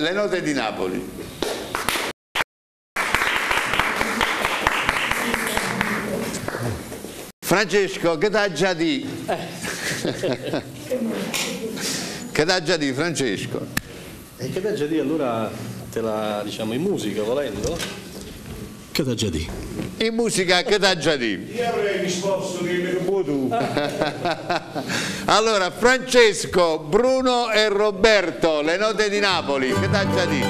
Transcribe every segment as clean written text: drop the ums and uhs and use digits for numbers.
Le note di Napoli. Francesco, che t'ha già di? Che t'ha già di, Francesco? E che t'ha già di, allora te la diciamo in musica, volendo? Che t'ha già di? In musica che t'ha già di? Io avrei risposto che mi tu. Allora, Francesco, Bruno e Roberto, le note di Napoli, che t'ha già di?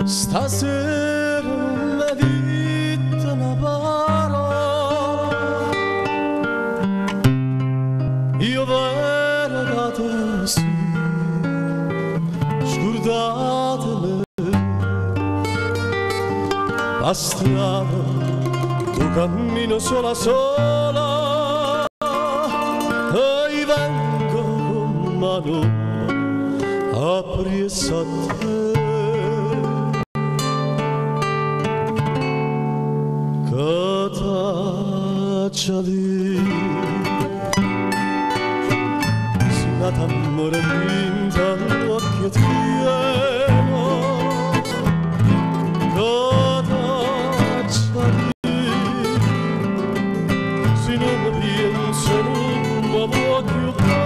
Stasera non mi dite una parola, io ve l'ho dato sì, scordatemi, la strada, tu cammino sola, e vengo con mano appresa a te. Catacciali, si nata amore vinta l'occhio tieno. Catacciali, si non mi penso non mi voglio bene.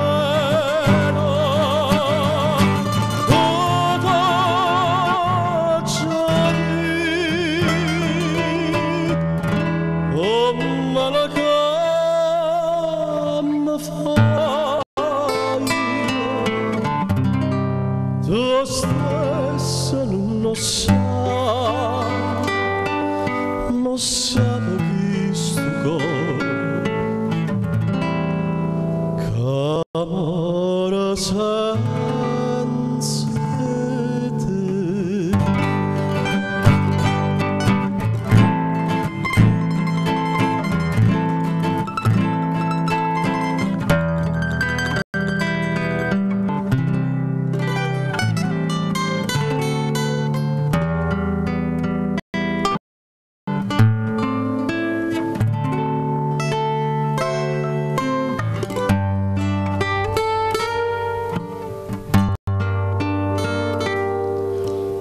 Oh, ma la camma fai, tu stessa non sa chi sto cuore, camera senza te.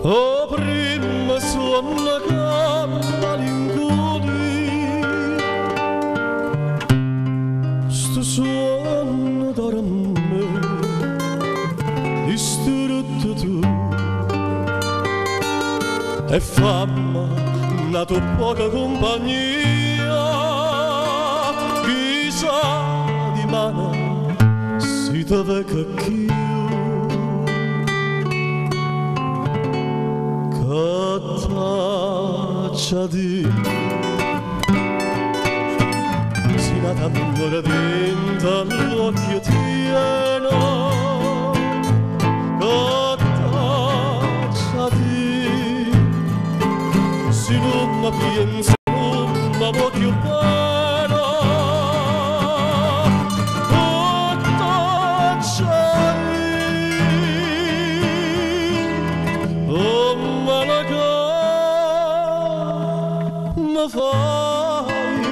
Oh, prima suona malinconia, sto suono dorme, distrutto tu, e fammi nato poca compagnia, chissà di mano si deve che Catacciali, si nata amore vinta l'occhio tieno. Catacciali, si non mi penso non mi voglio bene. Catacciali, oh ma la fai,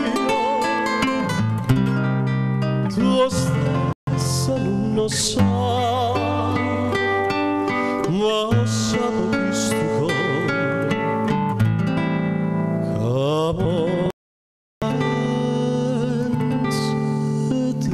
tu stessa non sa, ma sa che sto cuore, amore senza te.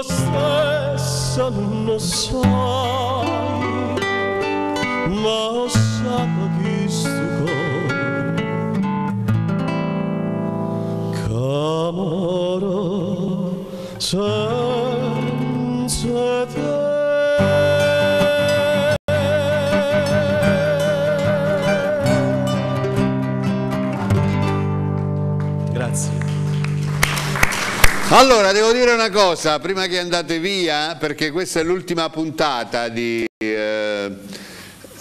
tua stessa non lo sai, ma sa chi sto cuore senza te. Grazie. Allora, devo dire una cosa, prima che andate via, perché questa è l'ultima puntata di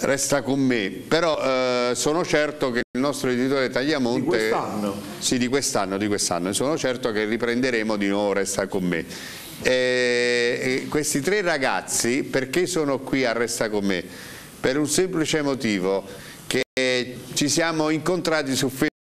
Resta con me, però sono certo che il nostro editore Tagliamonte... Di quest'anno? Sì, di quest'anno, sono certo che riprenderemo di nuovo Resta con me. Questi tre ragazzi, perché sono qui a Resta con me? Per un semplice motivo, che ci siamo incontrati su Facebook